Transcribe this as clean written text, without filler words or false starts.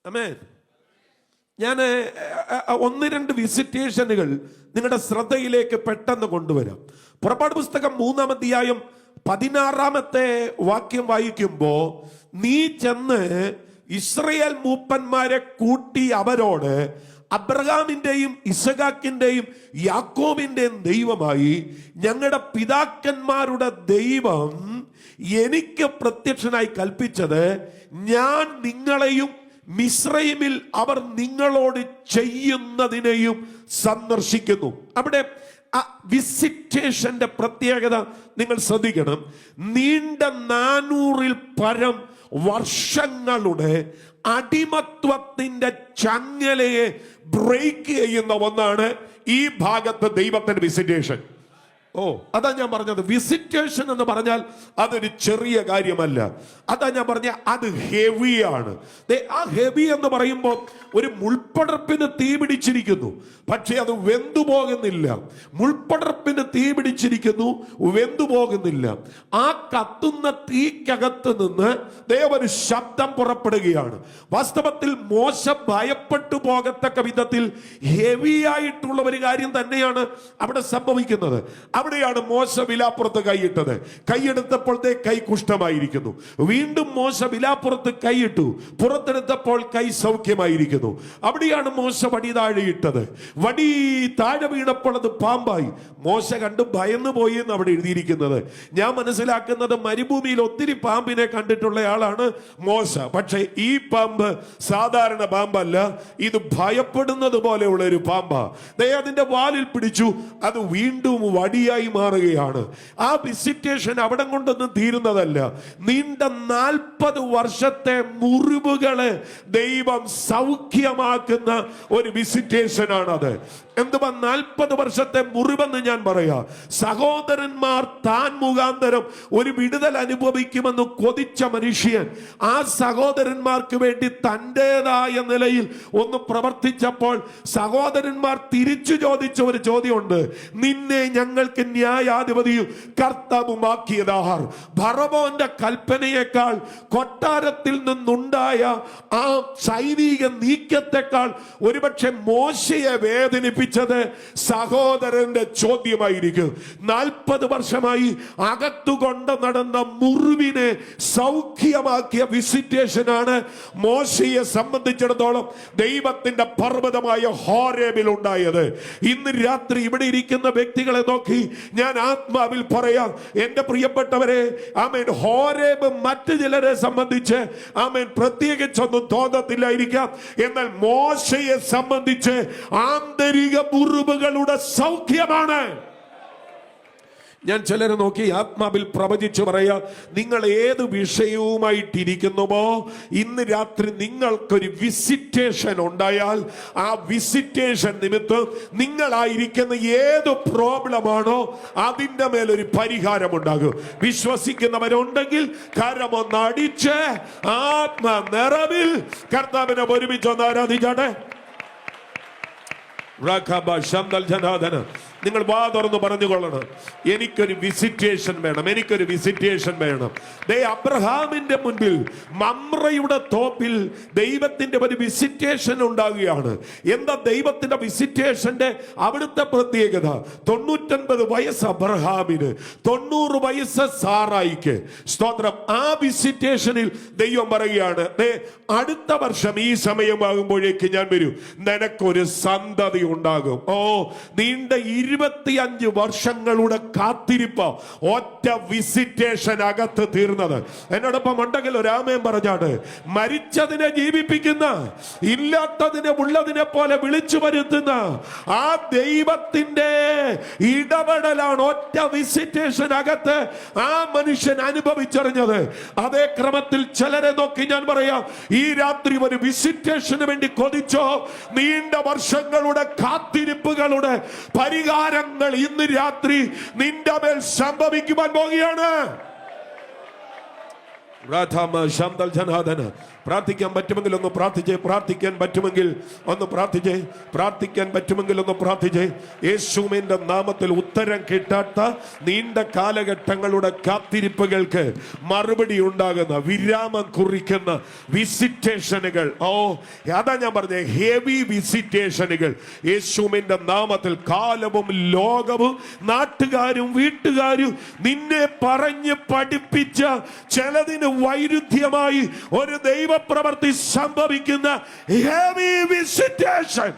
ആമേൻ. ഞാൻ ഒന്ന് രണ്ട് വിസിറ്റേഷനുകൾ നിങ്ങളുടെ ശ്രദ്ധയിലേക്ക് പെട്ടെന്ന് കൊണ്ടുവരാം. പുറപ്പാട് പുസ്തകം 3-ാം അധ്യായം 16-ാമത്തെ വാക്യം വായിക്കുമ്പോ, നീ ചെന്ന് ഇസ്രായേൽ മൂപ്പന്മാരെ കൂട്ടി അവരോട്, അബ്രഹാമിന്റെയും ഇസഹാക്കിന്റെയും യാക്കോബിന്റെയും ദൈവമായി ഞങ്ങളുടെ പിതാക്കന്മാരുടെ ദൈവം എനിക്ക് പ്രത്യക്ഷനായി കൽപ്പിച്ചത്, ഞാൻ നിങ്ങളെയും മിസ്രൈമിൽ അവർ നിങ്ങളോട് ചെയ്യുന്നതിനെയും സന്ദർശിക്കുന്നു. അവിടെ വിസിറ്റേഷന്റെ പ്രത്യേകത നിങ്ങൾ ശ്രദ്ധിക്കണം. നീണ്ട 400-ൽ പരം വർഷങ്ങളുടെ അടിമത്വത്തിന്റെ ചങ്ങലയെ ബ്രേക്ക് ചെയ്യുന്ന ഒന്നാണ് ഈ ഭാഗത്ത് ദൈവത്തിന്റെ വിസിറ്റേഷൻ. അതാ ഞാൻ പറഞ്ഞത്, വിസിറ്റേഷൻ എന്ന് പറഞ്ഞാൽ അതൊരു ചെറിയ കാര്യമല്ല. അതാ ഞാൻ പറഞ്ഞ അത് ഹെവിയാണ്. ആ ഹെവി എന്ന് പറയുമ്പോൾ ഒരു മുൾപ്പടർപ്പിന് തീ പിടിച്ചിരിക്കുന്നു, പക്ഷെ അത് വെന്തുപോകുന്നില്ല. മുൾപ്പടർപ്പിന് തീ പിടിച്ചിരിക്കുന്നു, വെന്തുപോകുന്നില്ല. ആ കത്തുന്ന തീക്കകത്ത് നിന്ന് ഒരു ശബ്ദം പുറപ്പെടുകയാണ്. വാസ്തവത്തിൽ മോശ ഭയപ്പെട്ടു പോകത്തക്ക വിധത്തിൽ ഹെവി ആയിട്ടുള്ള ഒരു കാര്യം തന്നെയാണ് അവിടെ സംഭവിക്കുന്നത്. അവിടെയാണ് മോശ വിലാപ്പുറത്ത് കൈയിട്ടത്. കൈയെടുത്തപ്പോഴത്തെ കൈ കുഷ്ഠമായിരിക്കുന്നു. വീണ്ടും മോശ വിലാപ്പുറത്ത് കൈയിട്ടു, പുറത്തെടുത്തപ്പോൾ കൈ സൗഖ്യമായിരിക്കുന്നു. അവിടെയാണ് മോശ വടി താഴെ ഇട്ടത്. വടി താഴെ വീണപ്പോൾ അത് പാമ്പായി. മോശ കണ്ട് ഭയന്നു പോയി എന്ന് അവിടെ എഴുതിയിരിക്കുന്നത്. ഞാൻ മനസ്സിലാക്കുന്നത് മരുഭൂമിയിൽ ഒത്തിരി പാമ്പിനെ കണ്ടിട്ടുള്ള ആളാണ് മോശ. പക്ഷെ ഈ പാമ്പ് സാധാരണ പാമ്പല്ല, ഇത് ഭയപ്പെടുന്നത് പോലെയുള്ള ഒരു പാമ്പാ. അതിന്റെ വാലിൽ പിടിച്ചു, അത് വീണ്ടും വടിയായി മാറുകയാണ്. ആ വിസിറ്റേഷൻ അവിടെ കൊണ്ടൊന്നും തീരുന്നതല്ല. നീണ്ട 40 വർഷത്തെ മുറിവുകളെ ദൈവം സൗഖ്യമാക്കുന്ന ഒരു വിസിറ്റേഷൻ ആണത്. എന്തുവാ 40 വർഷത്തെ മുറിവെന്ന് ഞാൻ പറയാ? സഹോദരന്മാർ താൻ മുഖാന്തരം ഒരു വിടുതൽ അനുഭവിക്കുമെന്ന് കൊതിച്ച മനുഷ്യൻ ആ സഹോദരന്മാർക്ക് വേണ്ടി തൻ്റെതായ നിലയിൽ ഒന്ന് പ്രവർത്തിച്ചപ്പോൾ സഹോദരന്മാർ തിരിച്ചു ചോദിച്ച ഒരു ചോദ്യമുണ്ട്, നിന്നെ ഞങ്ങൾക്ക് ന്യായാധിപതിയും കർത്താവുമാക്കിയതാർ. ഫറവോന്റെ കൽപ്പനയേക്കാൾ കൊട്ടാരത്തിൽ നിന്നുണ്ടായ ആ സൈനിക നീക്കത്തെക്കാൾ ഒരുപക്ഷെ മോശയെ വേദനിപ്പിച്ചത് സഹോദരന്റെ ചോദ്യമായിരിക്കും. 40 വർഷമായി അകത്തുകൊണ്ട് നടന്ന മുറിവിനെ സൗഖ്യമാക്കിയ വിസിറ്റേഷനാണ് മോശയെ സംബന്ധിച്ചിടത്തോളം ദൈവത്തിന്റെ പർവ്വതമായ ഹോരേബിൽ ഉണ്ടായത്. ഇന്ന് രാത്രി ഇവിടെ ഇരിക്കുന്ന വ്യക്തികളെ നോക്കി ഞാൻ ആത്മാവിൽ പറയാം, എന്റെ പ്രിയപ്പെട്ടവരെ, ആമേൻ, ഹോരേബ് മറ്റു ചിലരെ സംബന്ധിച്ച് ആമേൻ പ്രത്യേകിച്ചൊന്നും തോന്നത്തില്ലായിരിക്കാം. എന്നാൽ മോശയെ സംബന്ധിച്ച് ആന്തരിക മുറിവുകളുടെ സൗഖ്യമാണ്. ഞാൻ ചിലരെ നോക്കി ആത്മാവിൽ പ്രവചിച്ചു പറയാ, നിങ്ങൾ ഏത് വിഷയവുമായിട്ടിരിക്കുന്നുവോ ഇന്ന് രാത്രി നിങ്ങൾക്കൊരു വിസിറ്റേഷൻ ഉണ്ടായാൽ ആ വിസിറ്റേഷൻ നിമിത്തം നിങ്ങളായിരിക്കുന്ന ഏത് പ്രോബ്ലമാണോ അതിൻ്റെ മേലൊരു പരിഹാരമുണ്ടാകും. വിശ്വസിക്കുന്നവരുണ്ടെങ്കിൽ കരമൊന്ന് അടിച്ച് ആത്മ നിറവിൽ കർത്താവിനെ ഒരുമിച്ചൊന്ന് ആരാധിച്ചാട്ടെ. നിങ്ങൾ വാ തുറന്ന് പറഞ്ഞുകൊള്ളണം, എനിക്കൊരു വിസിറ്റേഷൻ വേണം, എനിക്കൊരു വിസിറ്റേഷൻ വേണം. അബ്രഹാമിന്റെ മുൻപിൽ മമ്രയുടെ തോപ്പിൽ ദൈവത്തിന്റെ ഒരു വിസിറ്റേഷൻ ഉണ്ടാകുകയാണ്. എന്താ ദൈവത്തിന്റെ വിസിറ്റേഷന്റെ അവിടുത്തെ പ്രത്യേകത? 99 വയസ്സ് അബ്രഹാമിന്, 90 വയസ്സ് സാറായിക്ക്. സ്തോത്രം. ആ വിസിറ്റേഷനിൽ ദൈവം പറയുകയാണ്, അടുത്ത വർഷം ഈ സമയമാകുമ്പോഴേക്ക് ഞാൻ വരും, നിനക്കൊരു സന്തതി ഉണ്ടാകും. നീണ്ട 25 വർഷങ്ങളുടെ കാത്തിരിപ്പ് ഒറ്റ വിസിറ്റേഷൻ അകത്ത് തീർന്നത്. എന്നോടൊപ്പം ഉണ്ടെങ്കിൽ ഒരാമയം പറഞ്ഞാണ്. മരിച്ചതിനെ ജീവിപ്പിക്കുന്ന, ഇല്ലാത്തതിനെ ഉള്ളതിനെ പോലെ വിളിച്ചു വരുത്തുന്ന ആ ദൈവത്തിന്റെ ഇടപെടലാണ് ഒറ്റ വിസിറ്റേഷൻ അകത്ത് ആ മനുഷ്യൻ അനുഭവിച്ചറിഞ്ഞത്. അതേ ക്രമത്തിൽ ചിലരെ നോക്കി ഞാൻ പറയാം, ഈ രാത്രി ഒരു വിസിറ്റേഷന് വേണ്ടി കൊതിച്ചോ, നീണ്ട വർഷങ്ങളുടെ കാത്തിരിപ്പുകളുടെ പരിഹാരങ്ങൾ ഇന്ന് രാത്രി നിന്റെ മേൽ സംഭവിക്കുവാൻ പോകുകയാണ്. പ്രാർത്ഥിക്കാൻ പറ്റുമെങ്കിൽ ഒന്ന് പ്രാർത്ഥിച്ചേ. പ്രാർത്ഥിക്കാൻ പറ്റുമെങ്കിൽ ഒന്ന് പ്രാർത്ഥിച്ചേ. പ്രാർത്ഥിക്കാൻ പറ്റുമെങ്കിൽ ഒന്ന് പ്രാർത്ഥിച്ചേ. യേശുവിന്റെ നാമത്തിൽ ഉത്തരം കിട്ടാത്ത നീണ്ട കാലഘട്ടങ്ങളുടെ കാത്തിരിപ്പുകൾക്ക് മറുപടി ഉണ്ടാകുന്ന, വിരാമം കുറിക്കുന്ന വിസിറ്റേഷനുകൾ. അതാ ഞാൻ പറഞ്ഞ ഹെവി വിസിറ്റേഷനുകൾ യേശുവിന്റെ നാമത്തിൽ. കാലവും ലോകവും നാട്ടുകാരും വീട്ടുകാരും നിന്നെ പറഞ്ഞ് പഠിപ്പിച്ച ചിലതിന് വൈരുദ്ധ്യമായി ഒരു ദൈവപ്രവൃത്തി സംഭവിക്കുന്ന ഹെവി വിസിറ്റേഷൻ